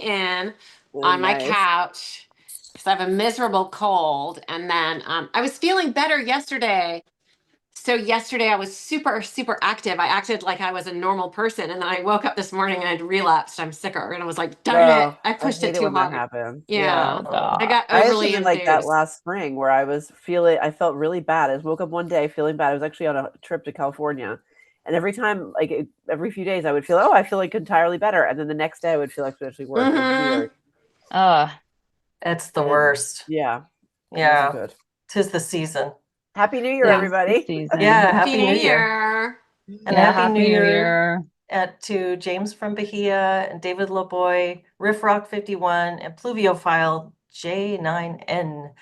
in Oh, on my nice. couch because I have a miserable cold. And then I was feeling better yesterday. So yesterday I was super, super active. I acted like I was a normal person. And then I woke up this morning and I'd relapsed. I'm sicker. And I was like, darn it, Oh, I I pushed it hate it too when that hard. happens. Yeah. Yeah. Oh I God. got I had overly something like that enthused. last spring where I felt really bad. I just woke up one day feeling bad. I was actually on a trip to California. And every time, every few days, I would feel, oh, I feel like entirely better. And then the next day, I would feel exponentially worse. It was Hmm. weird. Uh, It's the And worst. yeah, it wasn't Yeah. good. 'Tis the season. Happy New Year, Yeah. tis the everybody. season. Yeah. Happy Happy New New Year. Year. And Yeah, Happy New happy New Year Year. to James from Bahia and David LaBoy, Riff Rock 51, and Pluviophile J9N.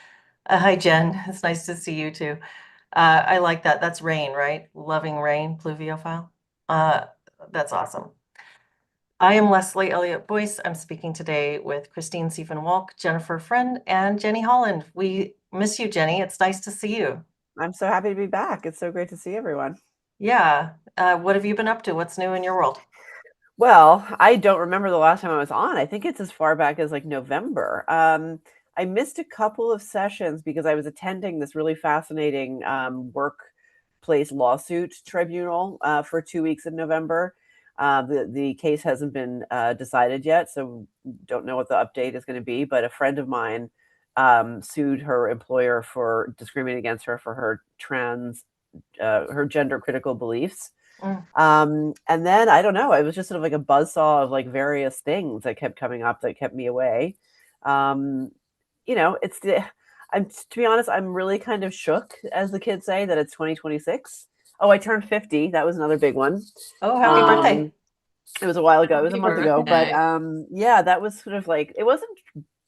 Hi, Jen. It's nice to see you too. I like that. That's rain, right? Loving rain, Pluviophile. Uh, that's awesome. I am Leslie Elliott Boyce. I'm speaking today with Christine Siefenwalk, Jennifer Friend, and Jenny Holland. We miss you, Jenny. It's nice to see you. I'm so happy to be back. It's so great to see everyone. Yeah. What have you been up to? What's new in your world? Well, I don't remember the last time I was on. I think it's as far back as like November. I missed a couple of sessions because I was attending this really fascinating workplace lawsuit tribunal for 2 weeks in November. The case hasn't been decided yet, so don't know what the update is going to be. But a friend of mine sued her employer for discriminating against her for her gender critical beliefs. Mm. And then I don't know, it was just sort of like a buzzsaw of like various things that kept coming up that kept me away. Um, it's I'm to be honest, I'm really kind of shook, as the kids say, that it's 2026. Oh, I turned 50. That was another big one. Oh, happy birthday. It was a while ago. It was a Happy month ago, but birthday. yeah, that was sort of like it wasn't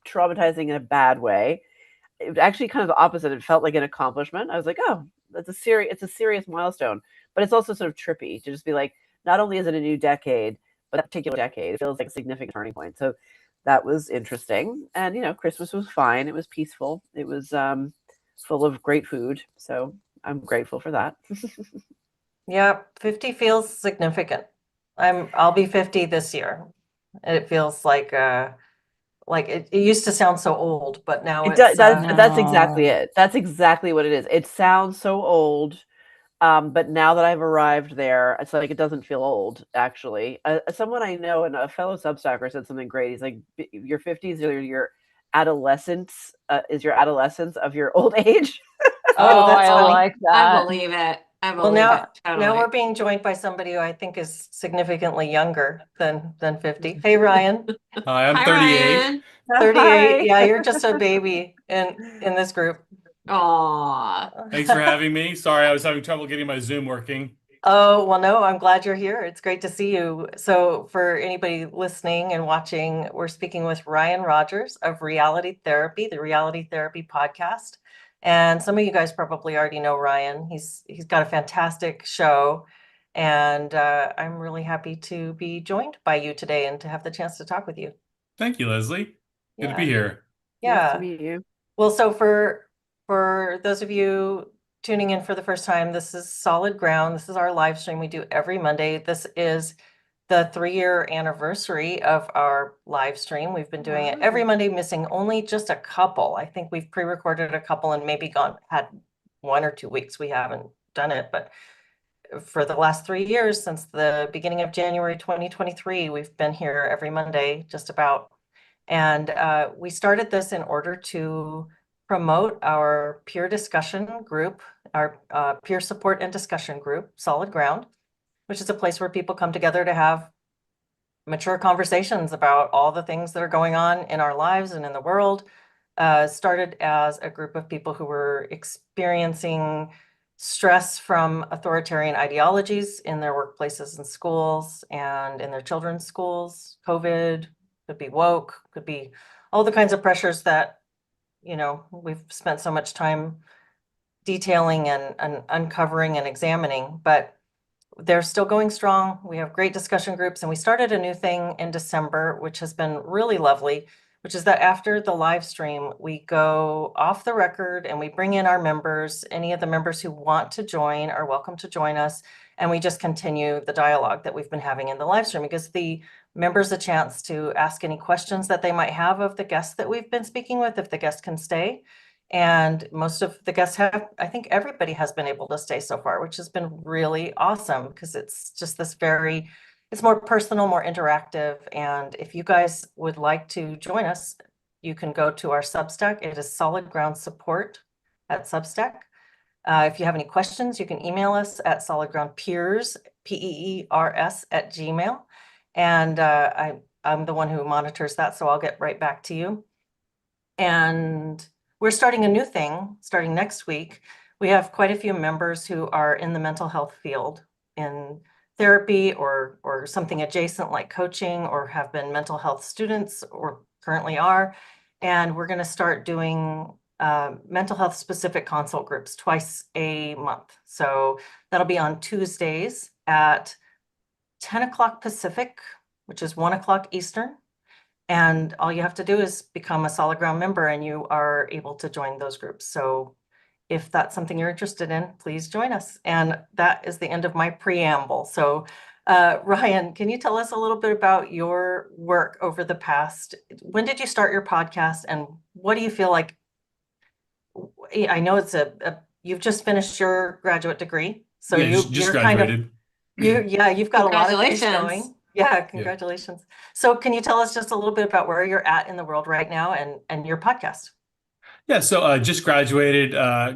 traumatizing in a bad way. It was actually kind of the opposite. It felt like an accomplishment. I was like, oh, it's a serious milestone, but it's also sort of trippy to just be like, not only is it a new decade, but that particular decade feels like a significant turning point. So that was interesting. And Christmas was fine. It was peaceful. It was full of great food. So I'm grateful for that. Yeah, 50 feels significant. I'll be 50 this year. It feels like it used to sound so old, but now It does. it's That's exactly No. it. That's exactly what it is. It sounds so old. But now that I've arrived there, it's like it doesn't feel old, actually. Someone I know, and a fellow Substacker, said something great. He's like, "Your 50s are your adolescence, is your adolescence of your old age." Oh, Oh, that's I funny. like I that. believe it. I Well, believe it. now we're Totally. being joined by somebody who I think is significantly younger than 50. Hey, Ryan, Hi, I'm Hi, 38. Ryan. 38. Hi. Yeah, you're just a baby in this group. Aw. Thanks for having me. Sorry, I was having trouble getting my Zoom working. Oh, well, no, I'm glad you're here. It's great to see you. So, for anybody listening and watching, we're speaking with Ryan Rogers of Reality Therapy, the Reality Therapy podcast. And some of you guys probably already know Ryan. He's got a fantastic show, and I'm really happy to be joined by you today and to have the chance to talk with you. Thank you, Leslie. Good to be Yeah, here. Nice to yeah. meet you. Well, so for those of you tuning in for the first time, this is Solid Ground. This is our live stream we do every Monday. This is the 3-year anniversary of our live stream. We've been doing it every Monday, missing only just a couple. I think we've pre-recorded a couple and maybe had 1 or 2 weeks we haven't done it, but for the last 3 years, since the beginning of January 2023, we've been here every Monday, just about. And we started this in order to promote our peer discussion group, our peer support and discussion group, Solid Ground, which is a place where people come together to have mature conversations about all the things that are going on in our lives and in the world. Started as a group of people who were experiencing stress from authoritarian ideologies in their workplaces and schools and in their children's schools. COVID, could be woke, could be all the kinds of pressures that, we've spent so much time detailing and uncovering and examining, but they're still going strong. We have great discussion groups, and we started a new thing in December, which has been really lovely, which is that after the live stream, we go off the record and we bring in our members. Any of the members who want to join are welcome to join us. And we just continue the dialogue that we've been having in the live stream, because the members a chance to ask any questions that they might have of the guests that we've been speaking with, if the guest can stay. And most of the guests have, I think everybody has been able to stay so far, which has been really awesome because it's just this it's more personal, more interactive. And if you guys would like to join us, you can go to our Substack. It is Solid Ground Support at Substack. If you have any questions, you can email us at solidgroundpeers, PEERS @gmail. And I'm the one who monitors that, so I'll get right back to you. And we're starting a new thing starting next week. We have quite a few members who are in the mental health field in therapy or something adjacent like coaching, or have been mental health students or currently are. And we're going to start doing mental health specific consult groups twice a month. So that'll be on Tuesdays at 10 o'clock Pacific, which is 1 o'clock Eastern. And all you have to do is become a Solid Ground member and you are able to join those groups. So if that's something you're interested in, please join us. And that is the end of my preamble. So Ryan, can you tell us a little bit about your work over the past, when did you start your podcast and what do you feel like? I know it's you've just finished your graduate degree. So Yeah, just you're graduated. you've got a lot of things Congratulations. going. Yeah, congratulations. So can you tell us just a little bit about where you're at in the world right now and your podcast? Yeah, so just graduated,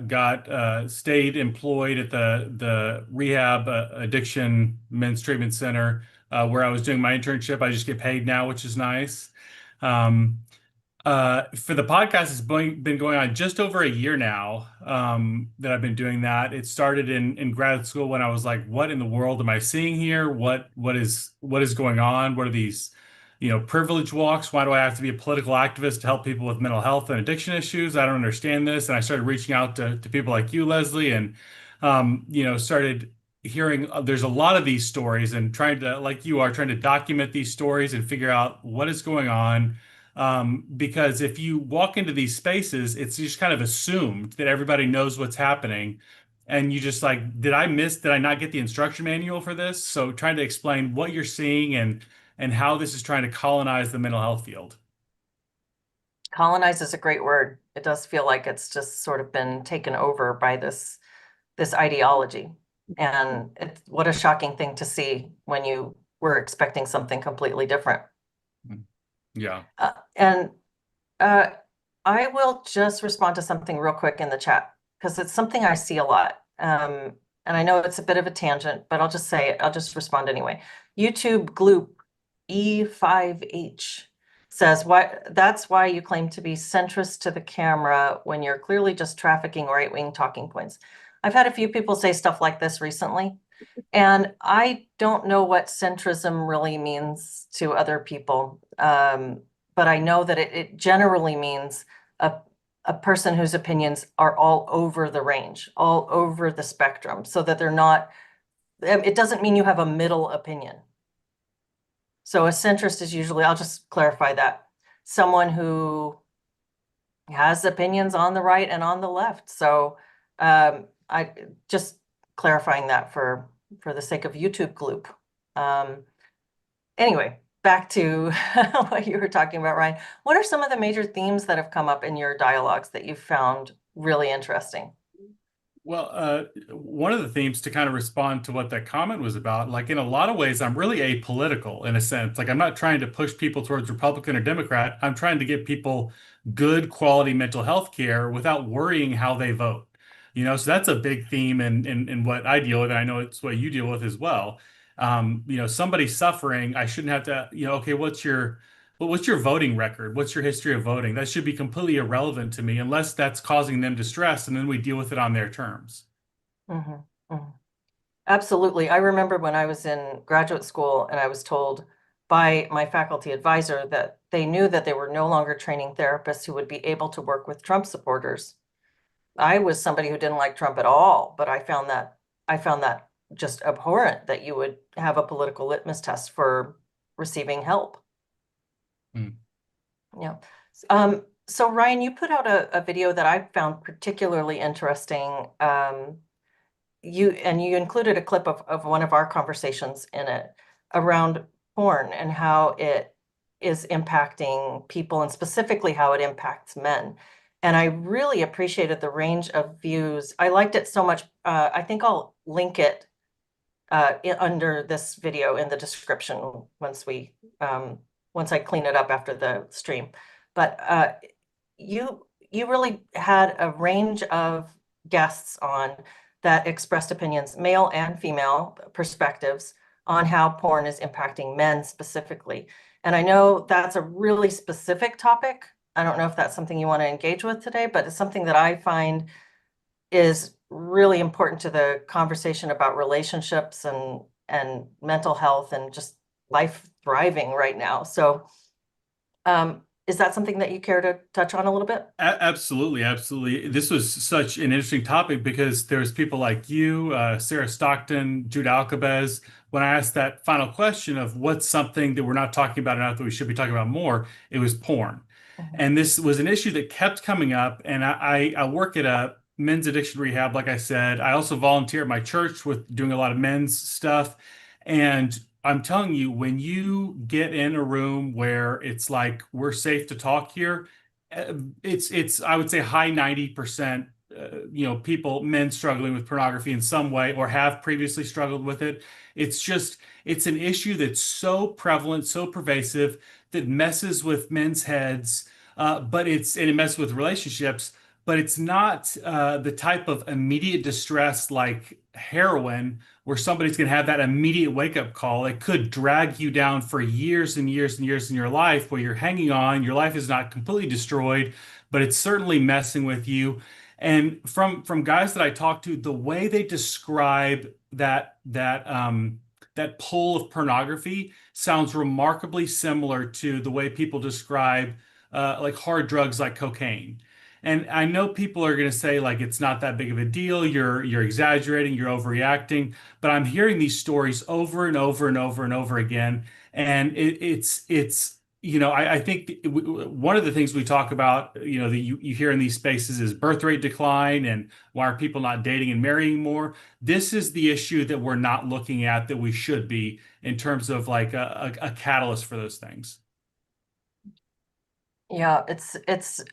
got stayed employed at the rehab addiction men's treatment center where I was doing my internship. I just get paid now, which is nice. Um, for the podcast, been going on just over a year now that I've been doing that. It started in grad school when I was like, what in the world am I seeing here? What is going on? What are these, privilege walks? Why do I have to be a political activist to help people with mental health and addiction issues? I don't understand this. And I started reaching out to people like you, Leslie, and started hearing there's a lot of these stories and trying to, like you are, trying to document these stories and figure out what is going on. Because if you walk into these spaces, it's just kind of assumed that everybody knows what's happening. And you just like, did I not get the instruction manual for this? So trying to explain what you're seeing and how this is trying to colonize the mental health field. Colonize is a great word. It does feel like it's just sort of been taken over by this ideology. And what a shocking thing to see when you were expecting something completely different. Yeah. And I will just respond to something real quick in the chat because it's something I see a lot. And I know it's a bit of a tangent, but I'll just say it. I'll just respond anyway. YouTube Gloop E5H says, that's why you claim to be centrist to the camera when you're clearly just trafficking right-wing talking points. I've had a few people say stuff like this recently, and I don't know what centrism really means to other people. But I know that it generally means a person whose opinions are all over the range, all over the spectrum, so that they're not, it doesn't mean you have a middle opinion. So a centrist is usually, I'll just clarify that, someone who has opinions on the right and on the left. So I just clarifying that for the sake of YouTube Gloop. Anyway, back to what you were talking about, Ryan. What are some of the major themes that have come up in your dialogues that you've found really interesting? Well, one of the themes to kind of respond to what that comment was about, like in a lot of ways, I'm really apolitical in a sense. Like I'm not trying to push people towards Republican or Democrat. I'm trying to give people good quality mental health care without worrying how they vote. So that's a big theme in what I deal with, and I know it's what you deal with as well. Somebody suffering, I shouldn't have to, okay, what's your voting record? What's your history of voting? That should be completely irrelevant to me unless that's causing them distress, and then we deal with it on their terms. Mm-hmm. Mm-hmm. Absolutely. I remember when I was in graduate school and I was told by my faculty advisor that they knew that they were no longer training therapists who would be able to work with Trump supporters. I was somebody who didn't like Trump at all, but I found that just abhorrent that you would have a political litmus test for receiving help. Mm. Yeah. So Ryan, you put out a video that I found particularly interesting. You included a clip of one of our conversations in it around porn and how it is impacting people and specifically how it impacts men. And I really appreciated the range of views. I liked it so much. I think I'll link it under this video in the description once I clean it up after the stream. But you really had a range of guests on that expressed opinions, male and female perspectives on how porn is impacting men specifically. And I know that's a really specific topic. I don't know if that's something you want to engage with today, but it's something that I find is really important to the conversation about relationships and mental health and just life thriving right now. So is that something that you care to touch on a little bit? Absolutely, absolutely. This was such an interesting topic because there's people like you, Sarah Stockton, Jude Alcabez. When I asked that final question of what's something that we're not talking about enough that we should be talking about more, it was porn. Mhm. And this was an issue that kept coming up. And I work at a men's addiction rehab, like I said. I also volunteer at my church with doing a lot of men's stuff. And I'm telling you, when you get in a room where it's like we're safe to talk here, it's I would say high 90%, people, men struggling with pornography in some way or have previously struggled with it. It's an issue that's so prevalent, so pervasive that messes with men's heads, and it messes with relationships, but it's not the type of immediate distress like heroin where somebody's going to have that immediate wake up call. It could drag you down for years and years and years in your life where you're hanging on. Your life is not completely destroyed, but it's certainly messing with you. And from guys that I talk to, the way they describe that pull of pornography sounds remarkably similar to the way people describe like hard drugs like cocaine. And I know people are going to say like it's not that big of a deal. You're exaggerating, you're overreacting. But I'm hearing these stories over and over and over and over again, and I think one of the things we talk about, that you hear in these spaces is birth rate decline and why are people not dating and marrying more. This is the issue that we're not looking at that we should be in terms of like a catalyst for those things. Yeah, it's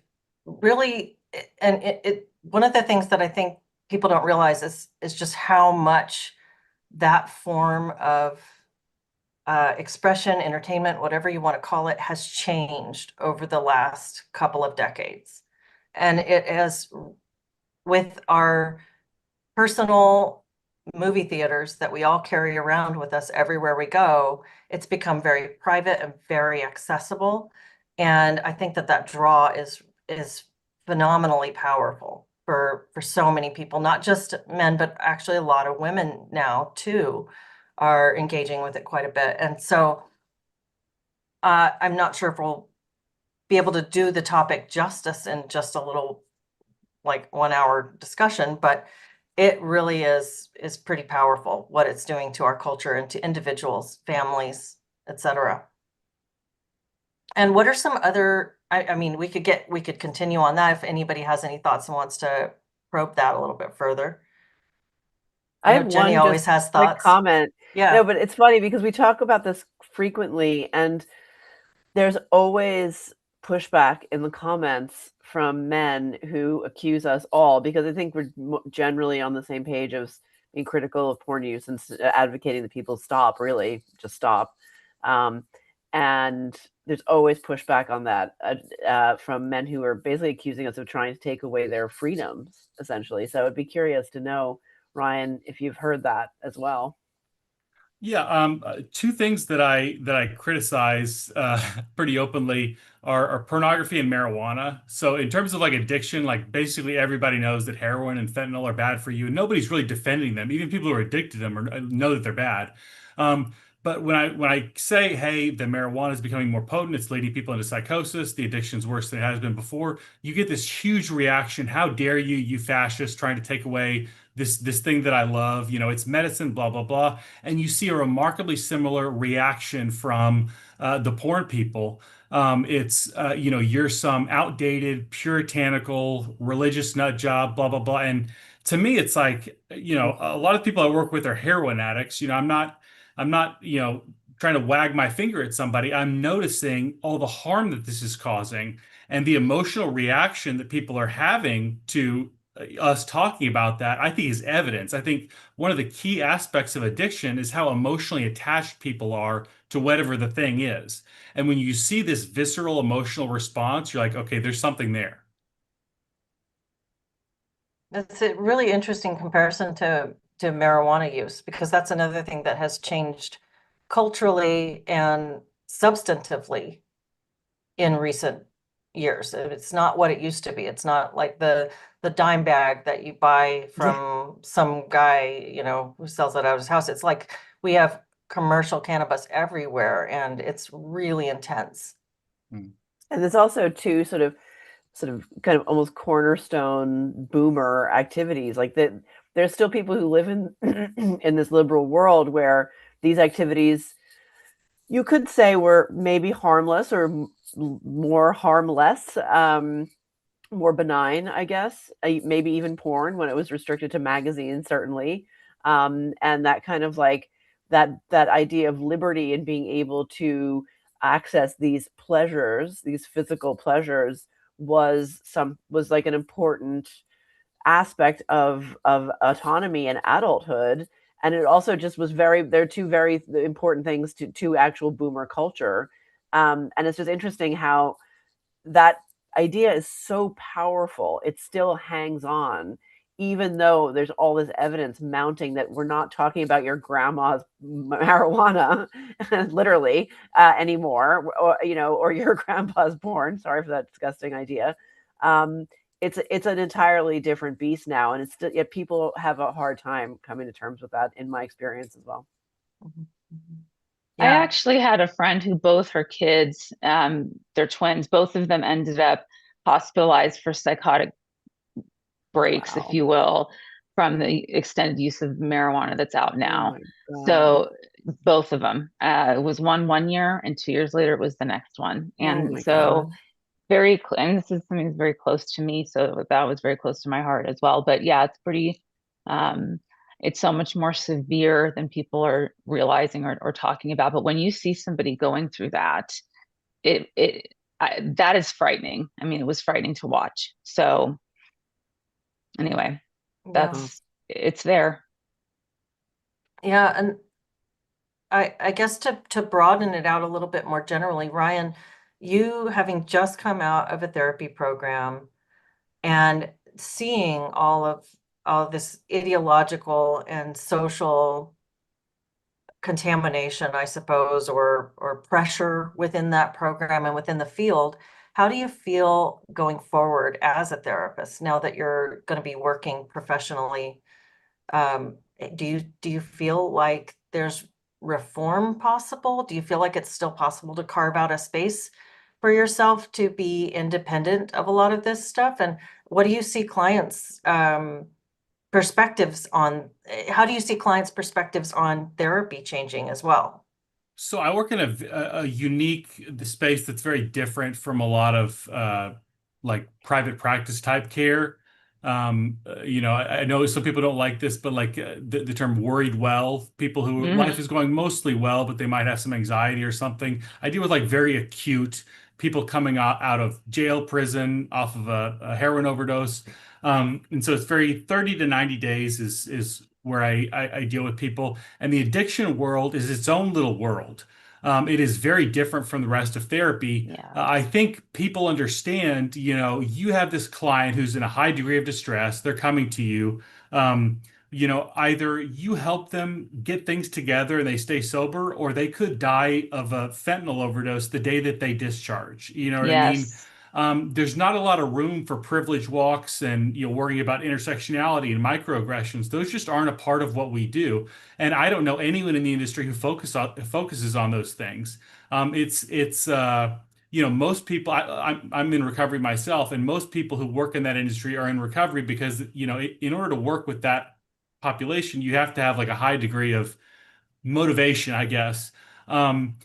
really, and it one of the things that I think people don't realize is just how much that form of expression, entertainment, whatever you want to call it, has changed over the last couple of decades. And it has, with our personal movie theaters that we all carry around with us everywhere we go, it's become very private and very accessible. And I think that draw is phenomenally powerful for so many people, not just men, but actually a lot of women now too are engaging with it quite a bit. And so I'm not sure if we'll be able to do the topic justice in just a little like 1 hour discussion, but it really is pretty powerful what it's doing to our culture and to individuals, families, etc. And what are some other, I mean, we could continue on that if anybody has any thoughts and wants to probe that a little bit further. I I know have Jenny one just always has quick thoughts. comment. No, Yeah. but it's funny because we talk about this frequently, and there's always pushback in the comments from men who accuse us all, because I think we're generally on the same page of being critical of porn use and advocating that people stop, really just stop. And there's always pushback on that from men who are basically accusing us of trying to take away their freedoms, essentially. So I'd be curious to know, Ryan, if you've heard that as well. Yeah, two things that I criticize pretty openly are pornography and marijuana. So in terms of like addiction, like basically everybody knows that heroin and fentanyl are bad for you, and nobody's really defending them. Even people who are addicted to them know that they're bad. But when I say, hey, the marijuana is becoming more potent, it's leading people into psychosis, the addiction's worse than it has been before, you get this huge reaction. How dare you, you fascists, trying to take away this thing that I love? It's medicine, blah blah blah. And you see a remarkably similar reaction from the porn people. You're some outdated, puritanical, religious nut job, blah, blah, blah. And to me, it's like, a lot of people I work with are heroin addicts. I'm not, trying to wag my finger at somebody. I'm noticing all the harm that this is causing and the emotional reaction that people are having to us talking about that, I think is evidence. I think one of the key aspects of addiction is how emotionally attached people are to whatever the thing is. And when you see this visceral emotional response, you're like, okay, there's something there. That's a really interesting comparison to marijuana use, because that's another thing that has changed culturally and substantively in recent years. It's not what it used to be. It's not like the dime bag that you buy Yeah. from some guy, who sells it out of his house. It's like we have commercial cannabis everywhere, and it's really intense. And there's also two sort of kind of almost cornerstone boomer activities like that. There's still people who live in in this liberal world where these activities you could say were maybe harmless or more harmless, more benign, I guess. Maybe even porn when it was restricted to magazines, certainly. And that kind of like that idea of liberty and being able to access these pleasures, these physical pleasures, was like an important aspect of autonomy and adulthood. And it also just was they're two very important things to actual boomer culture. And it's just interesting how that idea is so powerful. It still hangs on, even though there's all this evidence mounting that we're not talking about your grandma's marijuana, literally, anymore, or your grandpa's porn. Sorry for that disgusting idea. Um, it's an entirely different beast now, and it's still, yet people have a hard time coming to terms with that, in my experience as well. Mhm, mhm. I Yeah. actually had a friend who both her kids, they're twins, both of them ended up hospitalized for psychotic breaks, if Wow. you will, from the extended use of marijuana that's out Oh now. my God. So both of them, it was one year, and 2 years later it was the next one. Oh And my so God. and this is something that's very close to me, so that was very close to my heart as well. But yeah, it's pretty, um, it's so much more severe than people are realizing or talking about. But when you see somebody going through that, that is frightening. I mean, it was frightening to watch. So anyway, Yeah. it's there. Yeah. And I guess to broaden it out a little bit more generally, Ryan, you having just come out of a therapy program and seeing all of this ideological and social contamination, I suppose, or pressure within that program and within the field, how do you feel going forward as a therapist now that you're going to be working professionally? Do you feel like there's reform possible? Do you feel like it's still possible to carve out a space for yourself to be independent of a lot of this stuff? And what do you see clients' perspectives on? How do you see clients' perspectives on therapy changing as well? So I work in a unique space that's very different from a lot of like private practice type care. I know some people don't like this, but like the term worried well, people who life Mhm. is going mostly well, but they might have some anxiety or something. I deal with like very acute people coming out of jail, prison, off of a heroin overdose. And so it's very 30 to 90 days is where I deal with people. And the addiction world is its own little world. It is very different from the rest of therapy. Yeah. I think people understand, you have this client who's in a high degree of distress. They're coming to you. Either you help them get things together and they stay sober, or they could die of a fentanyl overdose the day that they discharge. You know what I mean? Yes. There's not a lot of room for privilege walks and worrying about intersectionality and microaggressions. Those just aren't a part of what we do. And I don't know anyone in the industry who focuses on those things. Most people. I'm in recovery myself, and most people who work in that industry are in recovery because in order to work with that population, you have to have like a high degree of motivation, I guess. And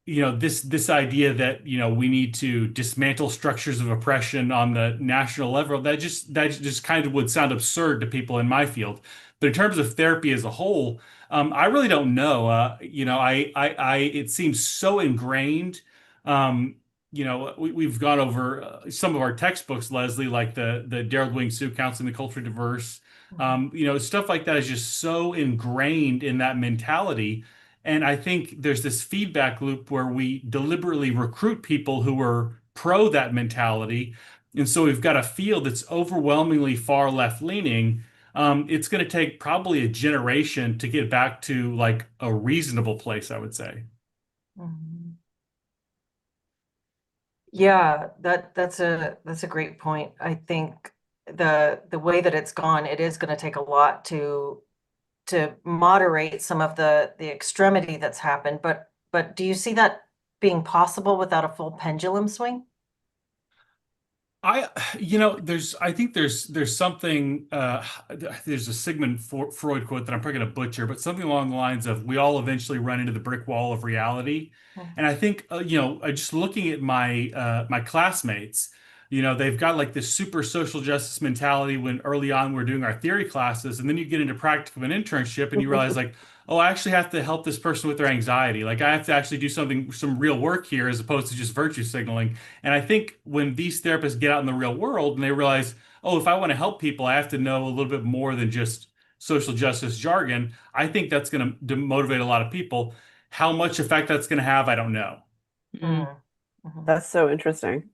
this idea that we need to dismantle structures of oppression on the national level, that just kind of would sound absurd to people in my field. But in terms of therapy as a whole, I really don't know. It seems so ingrained. Um, we've gone over some of our textbooks, Leslie, like the Daryl Wing Sue Counseling the Culture Diverse. Mhm. Stuff like that is just so ingrained in that mentality. And I think there's this feedback loop where we deliberately recruit people who are pro that mentality. And so we've got a field that's overwhelmingly far left leaning. It's going to take probably a generation to get back to like a reasonable place, I would say. Mhm. Yeah, that's a great point. I think the way that it's gone, it is going to take a lot to moderate some of the extremity that's happened. But do you see that being possible without a full pendulum swing? I think there's something, there's a Sigmund Freud quote that I'm probably going to butcher, but something along the lines of we all eventually run into the brick wall of reality. Mhm. And I think, just looking at my classmates, they've got like this super social justice mentality when early on we're doing our theory classes, and then you get into practicum and internship, and you realize like, oh, I actually have to help this person with their anxiety. Like I have to actually do some real work here as opposed to just virtue signaling. And I think when these therapists get out in the real world and they realize, oh, if I want to help people, I have to know a little bit more than just social justice jargon. I think that's going to motivate a lot of people. How much effect that's going to have, I don't know. Mm. Mhm. Mhm. That's so interesting.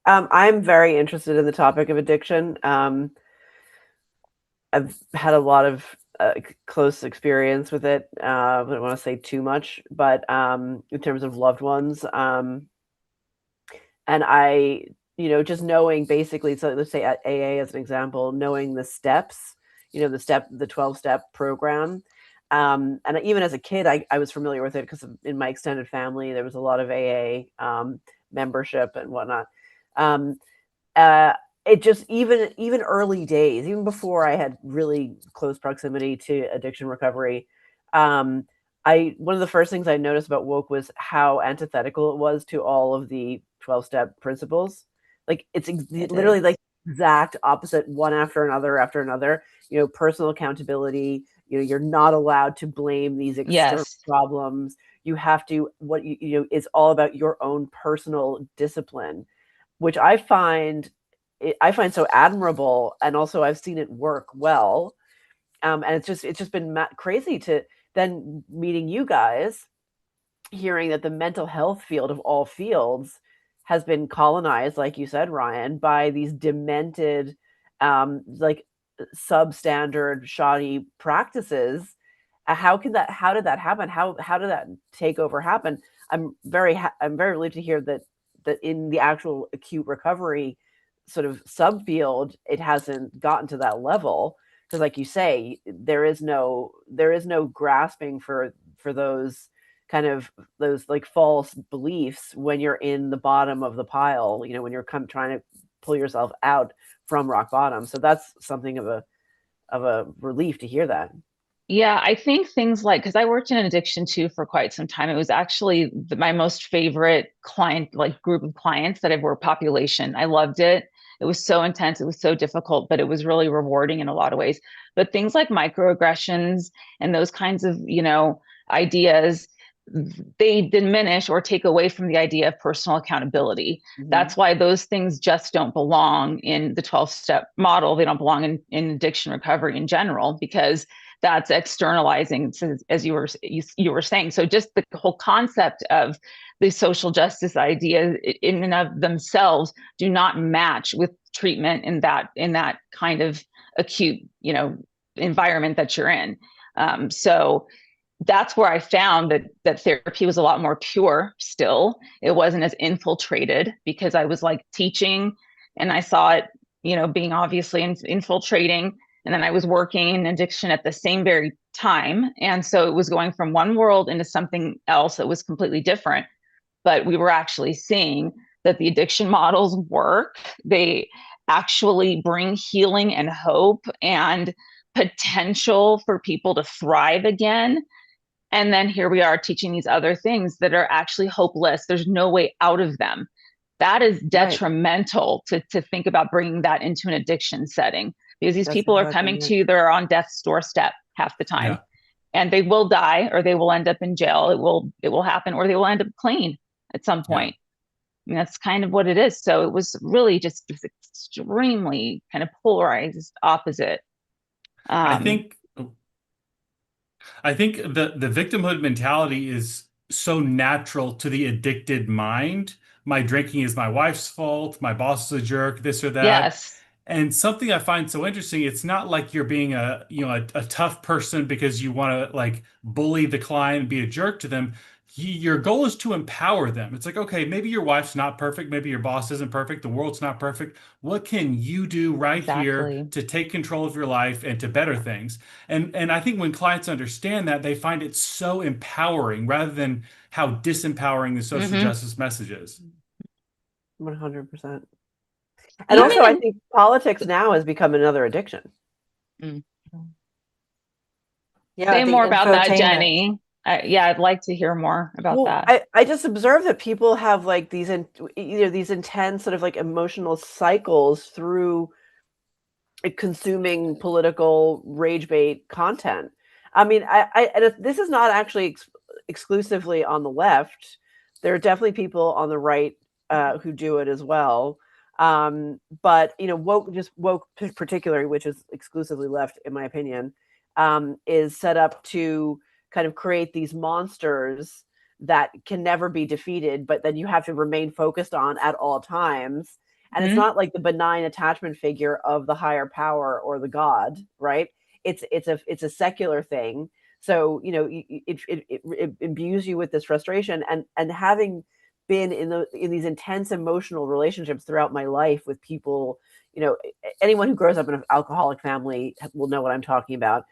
I'm very interested in the topic of addiction. I've had a lot of close experience with it. I don't want to say too much, but in terms of loved ones, and I, just knowing basically, so let's say at AA as an example, knowing the steps, the 12-step program. And even as a kid, I was familiar with it because in my extended family, there was a lot of AA membership and whatnot. Um, uh, it just even early days, even before I had really close proximity to addiction recovery, um, I one of the first things I noticed about woke was how antithetical it was to all of the 12-step principles. Like it's It literally is. like exact opposite, one after another after another. Personal accountability. You're not allowed to blame these external Yes. problems. You have to what it's all about your own personal discipline, which I find so admirable, and also I've seen it work well. And it's just been crazy to then meeting you guys, hearing that the mental health field of all fields has been colonized, like you said, Ryan, by these demented, like substandard, shoddy practices. How did that happen? How did that takeover happen? I'm very relieved to hear that in the actual acute recovery sort of subfield, it hasn't gotten to that level. Because, like you say, there is no grasping for those like false beliefs when you're in the bottom of the pile, when you're trying to pull yourself out from rock bottom. So that's something of a relief to hear that. Yeah, I think things like, because I worked in addiction too for quite some time. It was actually my most favorite client, like group of clients that I've worked population. I loved it. It was so intense. It was so difficult, but it was really rewarding in a lot of ways. But things like microaggressions and those kinds of, ideas, they diminish or take away from the idea of personal accountability. Mm-hmm. That's why those things just don't belong in the 12-step model. They don't belong in addiction recovery in general, because that's externalizing, as you were saying. So just the whole concept of the social justice ideas in and of themselves do not match with treatment in that kind of acute, environment that you're in. So that's where I found that therapy was a lot more pure still. It wasn't as infiltrated, because I was like teaching and I saw it, being obviously infiltrating. And then I was working in addiction at the same very time. And so it was going from one world into something else that was completely different. But we were actually seeing that the addiction models work. They actually bring healing and hope and potential for people to thrive again. And then here we are teaching these other things that are actually hopeless. There's no way out of them. That is Right. detrimental to think about bringing that into an addiction setting, because these That's people are exactly coming it. to you, they're on death's doorstep half the time. Yeah. and they will die, or they will end up in jail. It will happen, or they will end up clean at some point. And that's kind of what it is. So it was really just this extremely kind of polarized opposite. I think I think the victimhood mentality is so natural to the addicted mind. My drinking is my wife's fault, my boss is a jerk, this or that. Yes, And something I find so interesting, it's not like you're being a tough person because you want to like bully the client and be a jerk to them. Your goal is to empower them. It's like, okay, maybe your wife's not perfect, maybe your boss isn't perfect, the world's not perfect. What can you do right here exactly. to take control of your life and to better things? And I think when clients understand that, they find it so empowering rather than how disempowering the social Hmm. justice message is. 100%. And Even also, I in, think politics now has become another addiction. Yeah, say the more about that, infotainment. Jenny. Yeah, I'd like to hear more about Well, that. I just observe that people have like these intense sort of like emotional cycles through consuming political rage bait content. I mean, this is not actually exclusively on the left. There are definitely people on the right who do it as well. But woke particularly, which is exclusively left, in my opinion, is set up to kind of create these monsters that can never be defeated, but then you have to remain focused on at all times. And it's Mhm. not like the benign attachment figure of the higher power or the god, right? It's a secular thing. So it imbues you with this frustration, and having been in these intense emotional relationships throughout my life with people, anyone who grows up in an alcoholic family will know what I'm talking about.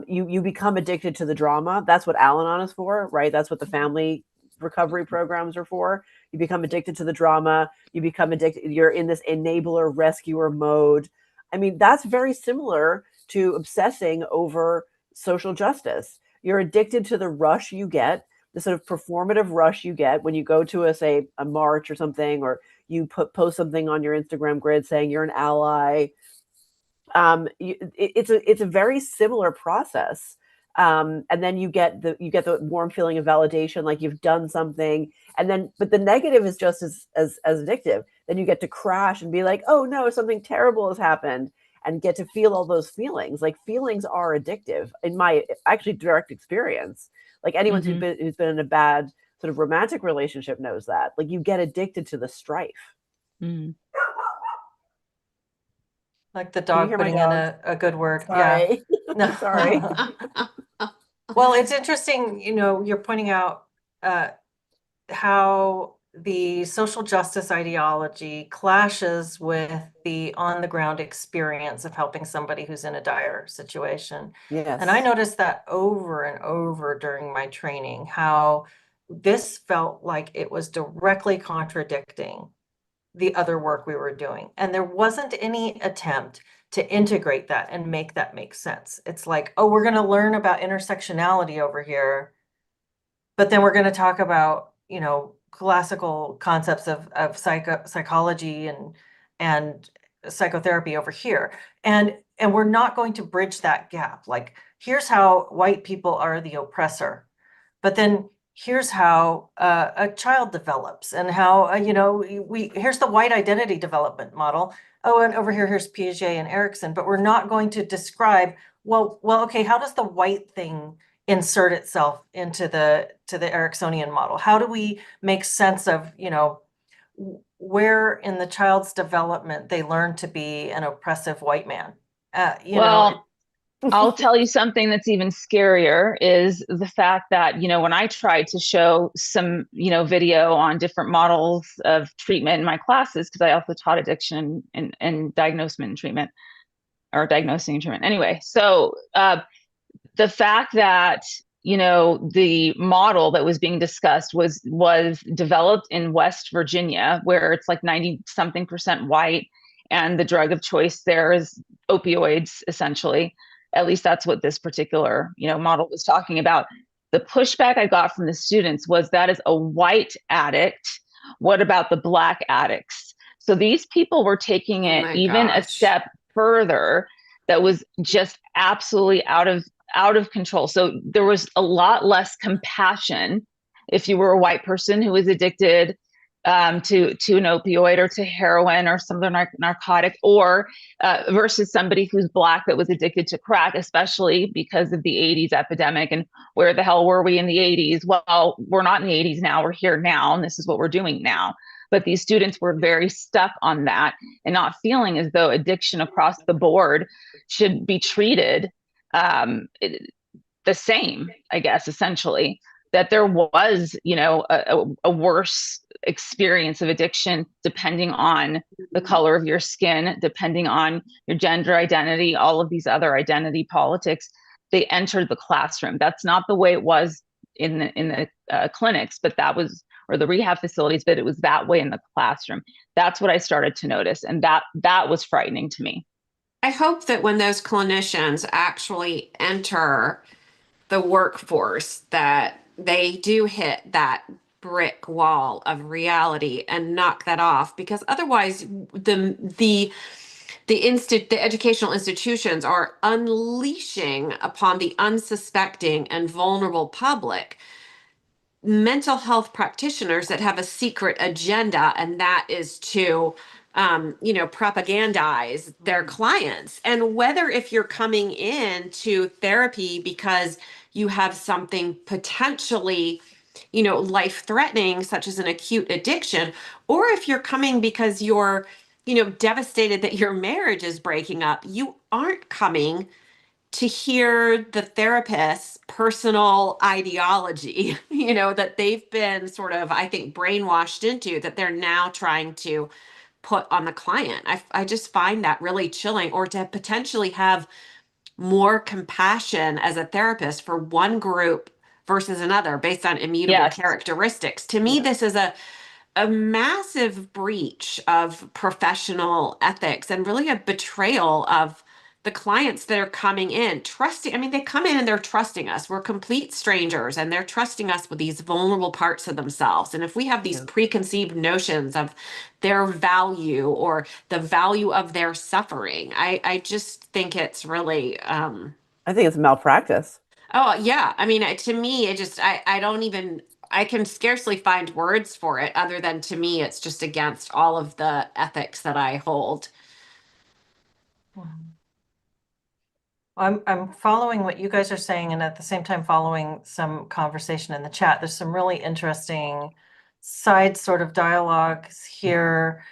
You become addicted to the drama. That's what Al-Anon is for, right? That's what the family recovery programs are for. You become addicted to the drama. You become addicted. You're in this enabler rescuer mode. I mean, that's very similar to obsessing over social justice. You're addicted to the rush you get, the sort of performative rush you get when you go to a march or something, or you post something on your Instagram grid saying you're an ally. It's a very similar process. And then you get the warm feeling of validation, like you've done something, and then but the negative is just as addictive. Then you get to crash and be like, oh no, something terrible has happened, and get to feel all those feelings. Like, feelings are addictive in my actually direct experience. Like, anyone Mhm. who's been in a bad sort of romantic relationship knows that. Like, you get addicted to the strife. Mm. Like the Can you dog hear my putting in dog? a good word. Yeah. Sorry. No. Sorry. Well, it's interesting, you're pointing out how the social justice ideology clashes with the on the ground experience of helping somebody who's in a dire situation. And I Yes. noticed that over and over during my training, how this felt like it was directly contradicting the other work we were doing. And there wasn't any attempt to integrate that and make that make sense. It's like, oh, we're going to learn about intersectionality over here, but then we're going to talk about, classical concepts of psychology and psychotherapy over here. And we're not going to bridge that gap. Like, here's how white people are the oppressor, but then here's how a child develops, and how here's the white identity development model. Oh, and over here, here's Piaget and Erickson, but we're not going to describe, okay, how does the white thing insert itself into the Ericksonian model? How do we make sense of, where in the child's development they learn to be an oppressive white man? Well, I'll tell you something that's even scarier is the fact that, when I tried to show some, video on different models of treatment in my classes, because I also taught addiction and diagnosement and treatment, or diagnosing and treatment. Anyway, so the fact that, the model that was being discussed was developed in West Virginia, where it's like 90 something percent white, and the drug of choice there is opioids, essentially. At least that's what this particular, model was talking about. The pushback I got from the students was, that is a white addict. What about the black addicts? So these people were taking Oh it my even a gosh. step further. That was just absolutely out of out of control. So there was a lot less compassion if you were a white person who was addicted to an opioid or to heroin or some other narcotic, or versus somebody who's Black that was addicted to crack, especially because of the 80s epidemic. And where the hell were we in the 80s? Well, we're not in the 80s now, we're here now, and this is what we're doing now. But these students were very stuck on that and not feeling as though addiction across the board should be treated the same, I guess, essentially, that there was, a worse experience of addiction depending on the color of your skin, depending on your gender identity, all of these other identity politics. They entered the classroom. That's not the way it was in the clinics, but that was, or the rehab facilities, but it was that way in the classroom. That's what I started to notice, and that was frightening to me. I hope that when those clinicians actually enter the workforce, that they do hit that brick wall of reality and knock that off, because otherwise the educational institutions are unleashing upon the unsuspecting and vulnerable public mental health practitioners that have a secret agenda, and that is to propagandize their clients. And whether, if you're coming in to therapy because you have something potentially life threatening, such as an acute addiction, or if you're coming because you're devastated that your marriage is breaking up, you aren't coming to hear the therapist's personal ideology, that they've been sort of, I think, brainwashed into, that they're now trying to put on the client. I just find that really chilling, or to potentially have more compassion as a therapist for one group versus another based on immutable Yes. characteristics. To me, this is a massive breach of professional ethics, and really a betrayal of the clients that are coming in trusting. I mean, they come in and they're trusting us. We're complete strangers, and they're trusting us with these vulnerable parts of themselves. And if we have these preconceived notions of their value or the value of their suffering, I just think it's really I think it's malpractice. oh yeah. I mean, to me, it just, I don't even, I can scarcely find words for it, other than, to me, it's just against all of the ethics that I hold. I'm following what you guys are saying, and at the same time following some conversation in the chat. There's some really interesting side sort of dialogues here.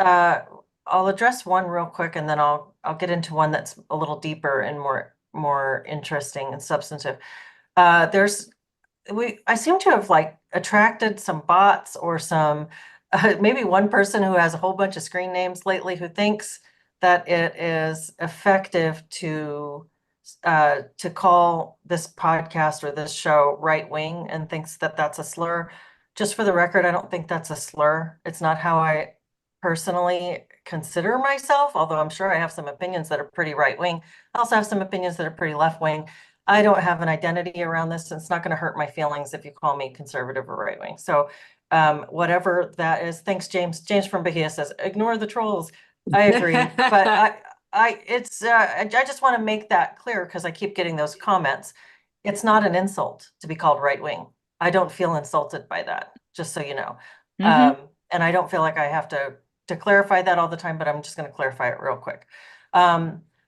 I'll address one real quick, and then I'll get into one that's a little deeper and more interesting and substantive. I seem to have like attracted some bots or some maybe one person who has a whole bunch of screen names lately who thinks that it is effective to call this podcast or this show right wing, and thinks that that's a slur. Just for the record, I don't think that's a slur. It's not how I personally consider myself, although I'm sure I have some opinions that are pretty right wing. I also have some opinions that are pretty left wing. I don't have an identity around this, and it's not going to hurt my feelings if you call me conservative or right wing. So whatever that is. Thanks, James. James from Bahia says, ignore the trolls. I agree, but I just want to make that clear, because I keep getting those comments. It's not an insult to be called right wing. I don't feel insulted by that, just so you know. And I don't feel like I have to clarify that all the time, but I'm just going to clarify it real quick.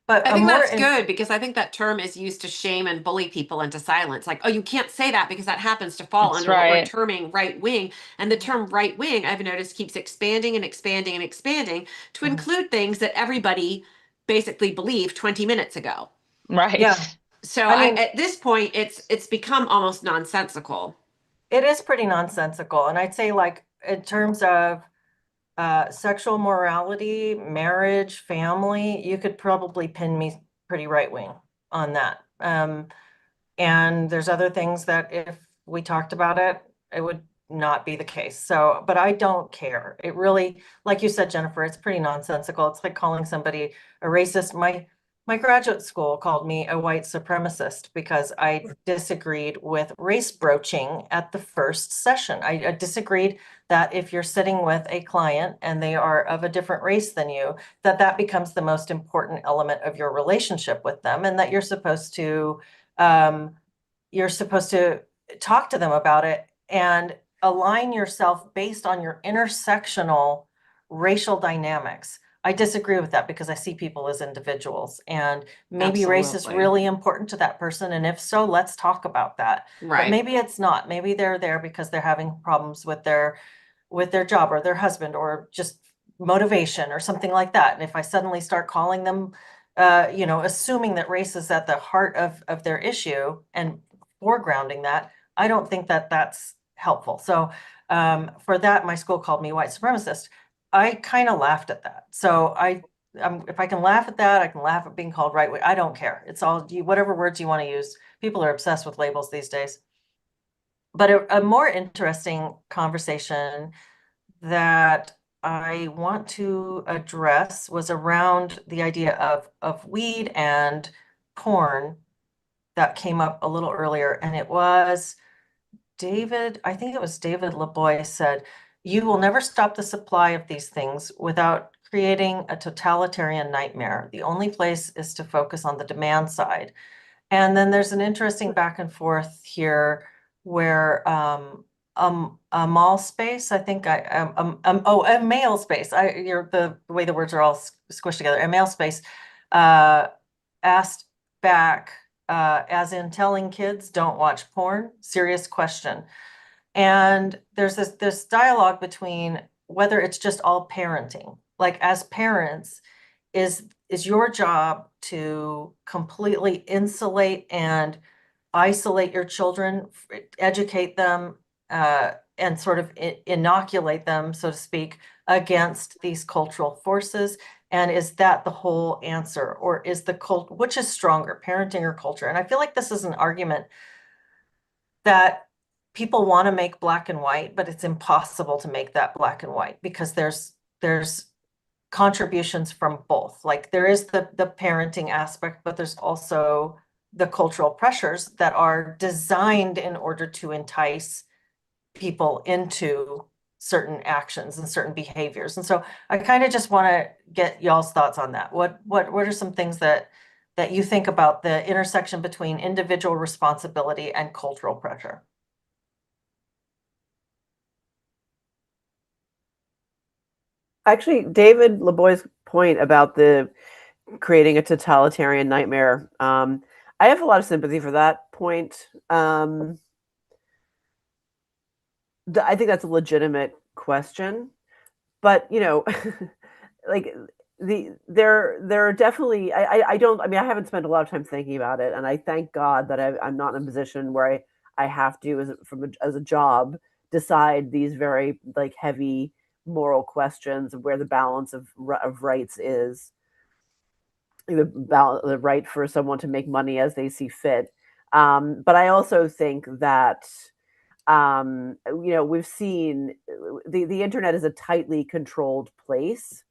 But I think that's good, because I think that term is used to shame and bully people into silence. Like, oh, you can't say that because that happens to fall That's under what we're right. terming right wing. And the term right wing, I've noticed, keeps expanding and expanding and expanding to include things that everybody basically believed 20 minutes ago. Right. Yeah. So I mean, at this point, it's become almost nonsensical. it is pretty nonsensical. And I'd say, like, in terms of sexual morality, marriage, family, you could probably pin me pretty right wing on that. And there's other things that if we talked about it, it would not be the case. So, but I don't care. It really, like you said, Jennifer, it's pretty nonsensical. It's like calling somebody a racist. My graduate school called me a white supremacist because I disagreed with race broaching at the first session. I disagreed that if you're sitting with a client and they are of a different race than you, that becomes the most important element of your relationship with them, and that you're supposed to you're supposed to talk to them about it and align yourself based on your intersectional racial dynamics. I disagree with that because I see people as individuals, and maybe race is Absolutely. really important to that person. And if so, let's talk about that. But Right. maybe it's not. Maybe they're there because they're having problems with their job or their husband or just motivation or something like that. And if I suddenly start calling them, assuming that race is at the heart of their issue and foregrounding that, I don't think that that's helpful. So for that, my school called me white supremacist. I kind of laughed at that. So if I can laugh at that, I can laugh at being called right wing. I don't care. It's all whatever words you want to use. People are obsessed with labels these days. But a more interesting conversation that I want to address was around the idea of weed and porn that came up a little earlier, and it was I think it was David LeBoy said, "You will never stop the supply of these things without creating a totalitarian nightmare. The only place is to focus on the demand side." And then there's an interesting back and forth here where a mall space, I think a male space. The way the words are all squished together. A male space asked back, as in telling kids don't watch porn. Serious question. And there's this dialogue between whether it's just all parenting. Like as parents, is your job to completely insulate and isolate your children, educate them, and sort of inoculate them, so to speak, against these cultural forces? And is that the whole answer? Or is which is stronger, parenting or culture? And I feel like this is an argument that people want to make black and white, but it's impossible to make that black and white because there's contributions from both. Like there is the parenting aspect, but there's also the cultural pressures that are designed in order to entice people into certain actions and certain behaviors. And so I kind of just want to get y'all's thoughts on that. What are some things that you think about the intersection between individual responsibility and cultural pressure? Actually, David LeBoy's point about the creating a totalitarian nightmare, I have a lot of sympathy for that point. I think that's a legitimate question, but like there are definitely I don't I mean I haven't spent a lot of time thinking about it, and I thank God that I'm not in a position where I have to as a job decide these very like heavy moral questions of where the balance of rights is, the right for someone to make money as they see fit. But I also think that we've seen the internet is a tightly controlled place,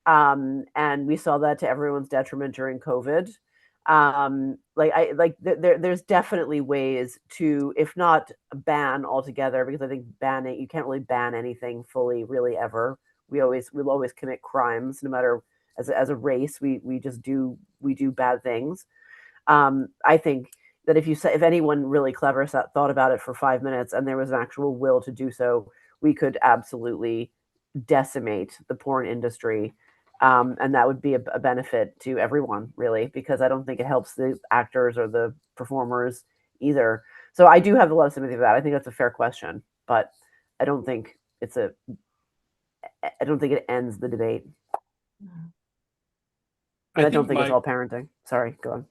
and we saw that to everyone's detriment during COVID. There's definitely ways to, if not ban altogether, because I think banning, you can't really ban anything fully, really, ever. We'll always commit crimes, no matter as a race. We just do bad things. I think that if anyone really clever thought about it for 5 minutes and there was an actual will to do so, we could absolutely decimate the porn industry. And that would be a benefit to everyone, really, because I don't think it helps the actors or the performers either. So I do have a lot of sympathy for that. I think that's a fair question, but I don't think it ends the debate. And I don't think it's all parenting. Sorry, go on.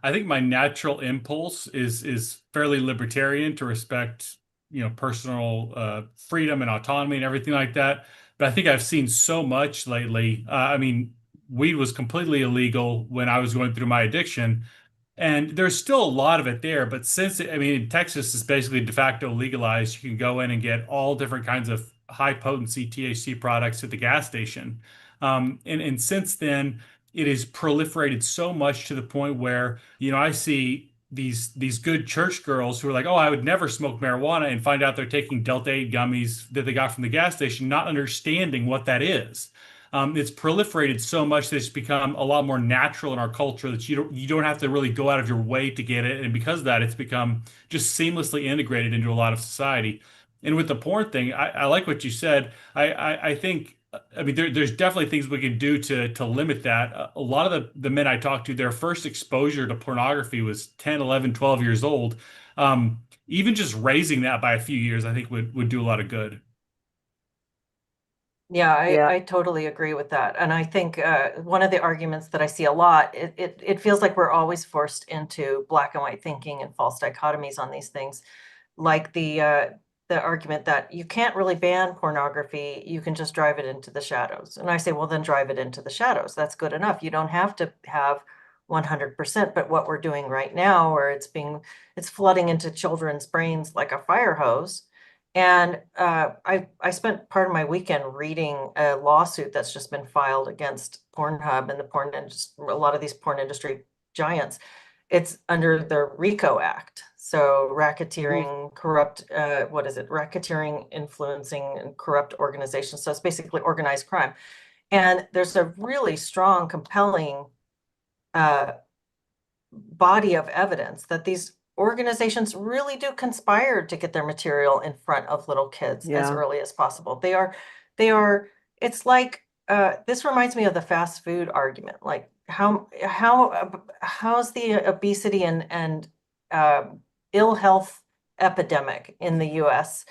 I think my natural impulse is fairly libertarian to respect, personal freedom and autonomy and everything like that. But I think I've seen so much lately. I mean, weed was completely illegal when I was going through my addiction, and there's still a lot of it there. But in Texas is basically de facto legalized. You can go in and get all different kinds of high potency THC products at the gas station. And since then, it has proliferated so much to the point where, I see these good church girls who are like, oh, I would never smoke marijuana, and find out they're taking Delta 8 gummies that they got from the gas station, not understanding what that is. It's proliferated so much that it's become a lot more natural in our culture that you don't have to really go out of your way to get it. And because of that, it's become just seamlessly integrated into a lot of society. And with the porn thing, I like what you said. I think, I mean, there's definitely things we can do to limit that. A lot of the men I talked to, their first exposure to pornography was 10, 11, 12 years old. Even just raising that by a few years, I think would do a lot of good. Yeah, Yeah. I totally agree with that. And I think one of the arguments that I see a lot, it feels like we're always forced into black and white thinking and false dichotomies on these things, like the argument that you can't really ban pornography, you can just drive it into the shadows. And I say, well, then drive it into the shadows. That's good enough. You don't have to have 100%, but what we're doing right now, where it's flooding into children's brains like a fire hose. And I spent part of my weekend reading a lawsuit that's just been filed against Pornhub and the porn industry, a lot of these porn industry giants. It's under the RICO Act. So Oof. racketeering, corrupt, what is it? Racketeering, influencing, and corrupt organizations. So it's basically organized crime. And there's a really strong, compelling uh, body of evidence that these organizations really do conspire to get their material in front of little kids as Yeah. early as possible. They are, it's like, this reminds me of the fast food argument. Like how's the obesity and ill health epidemic in the US?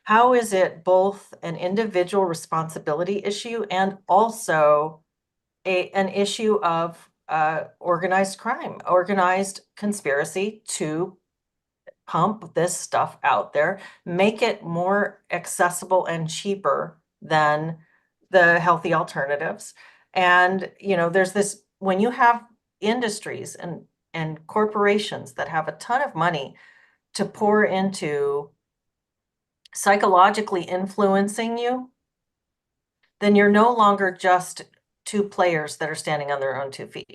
How is it both an individual responsibility issue and also an issue of organized crime, organized conspiracy to pump this stuff out there, make it more accessible and cheaper than the healthy alternatives. And, there's this, when you have industries and corporations that have a ton of money to pour into psychologically influencing you, then you're no longer just two players that are standing on their own 2 feet.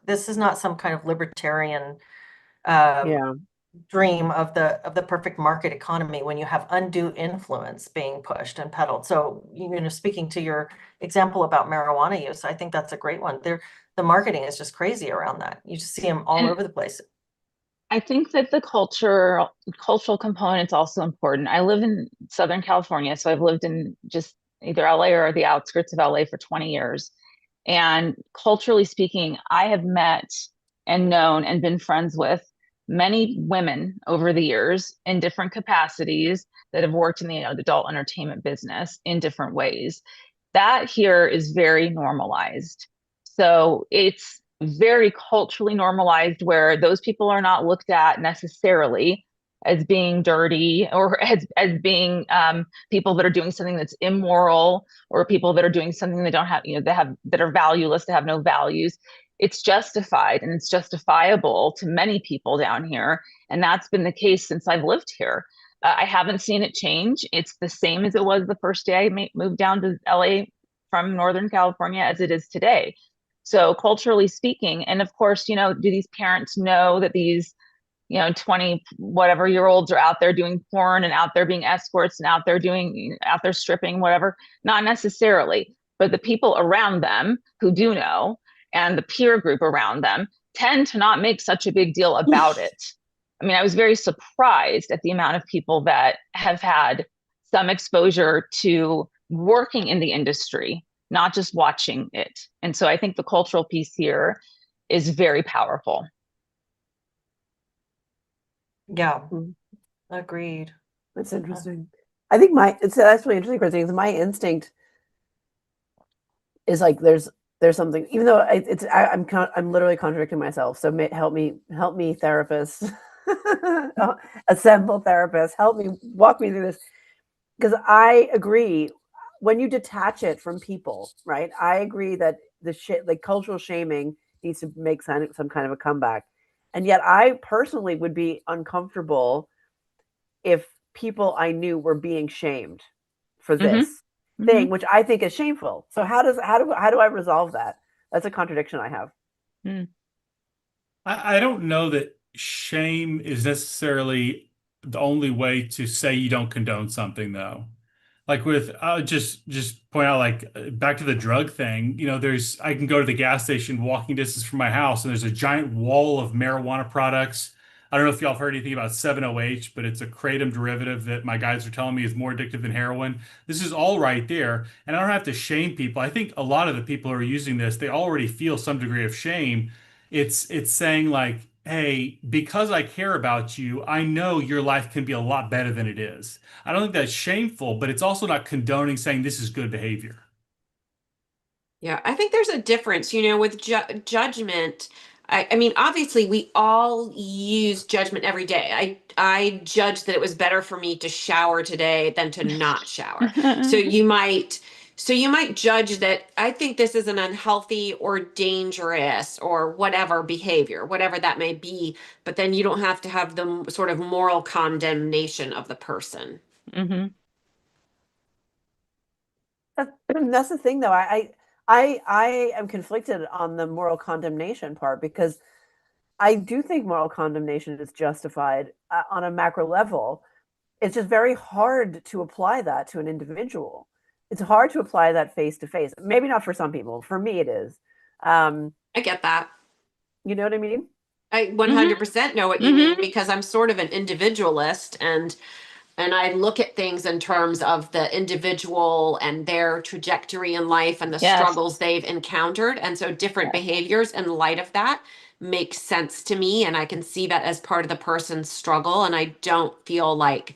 This is not some kind of libertarian Yeah. dream of the perfect market economy when you have undue influence being pushed and peddled. So, speaking to your example about marijuana use, I think that's a great one. The marketing is just crazy around that. You just see them all And over the place. I think that the cultural component is also important. I live in Southern California, so I've lived in just either LA or the outskirts of LA for 20 years. And culturally speaking, I have met and known and been friends with many women over the years in different capacities that have worked in the adult entertainment business in different ways. That here is very normalized. So it's very culturally normalized where those people are not looked at necessarily as being dirty or as being people that are doing something that's immoral or people that are doing something that don't have, that are valueless, that have no values. It's justified and it's justifiable to many people down here. And that's been the case since I've lived here. I haven't seen it change. It's the same as it was the first day I moved down to LA from Northern California as it is today. So culturally speaking, and of course, do these parents know that these, 20 whatever year olds are out there doing porn and out there being escorts and out there stripping, whatever? Not necessarily, but the people around them who do know and the peer group around them tend to not make such a big deal about it. I mean, I was very surprised at the amount of people that have had some exposure to working in the industry, not just watching it. And so I think the cultural piece here is very powerful. Yeah, Mm. agreed. That's interesting. I think it's actually interesting, Christine, because my instinct is like there's something, even though I'm literally contradicting myself. So help me, therapists, assemble therapists, help me, walk me through this, because I agree. When you detach it from people, right? I agree that like cultural shaming needs to make some kind of a comeback, and yet I personally would be uncomfortable if people I knew were being shamed for this thing, which I think is shameful. So how do I resolve that? That's a contradiction I have. I don't know that shame is necessarily the only way to say you don't condone something, though. Like with, I'll just point out, like back to the drug thing, I can go to the gas station walking distance from my house, and there's a giant wall of marijuana products. I don't know if y'all have heard anything about 7-OH, but it's a kratom derivative that my guys are telling me is more addictive than heroin. This is all right there, and I don't have to shame people. I think a lot of the people who are using this, they already feel some degree of shame. It's saying like, hey, because I care about you, I know your life can be a lot better than it is. I don't think that's shameful, but it's also not condoning saying this is good behavior. Yeah, I think there's a difference, with judgment. I mean, obviously, we all use judgment every day. I judged that it was better for me to shower today than to not shower. So you might judge that I think this is an unhealthy or dangerous or whatever behavior, whatever that may be. But then you don't have to have the sort of moral condemnation of the person. Hmm. That's the thing, though. I am conflicted on the moral condemnation part because I do think moral condemnation is justified on a macro level. It's just very hard to apply that to an individual. It's hard to apply that face to face. Maybe not for some people. For me, it is. Um, I get that. you know what I mean? I Hmm. 100% know what you Hmm. mean because I'm sort of an individualist and I look at things in terms of the individual and their trajectory in life and the Yes. struggles they've encountered. And so different Yes. behaviors in light of that make sense to me. And I can see that as part of the person's struggle. And I don't feel like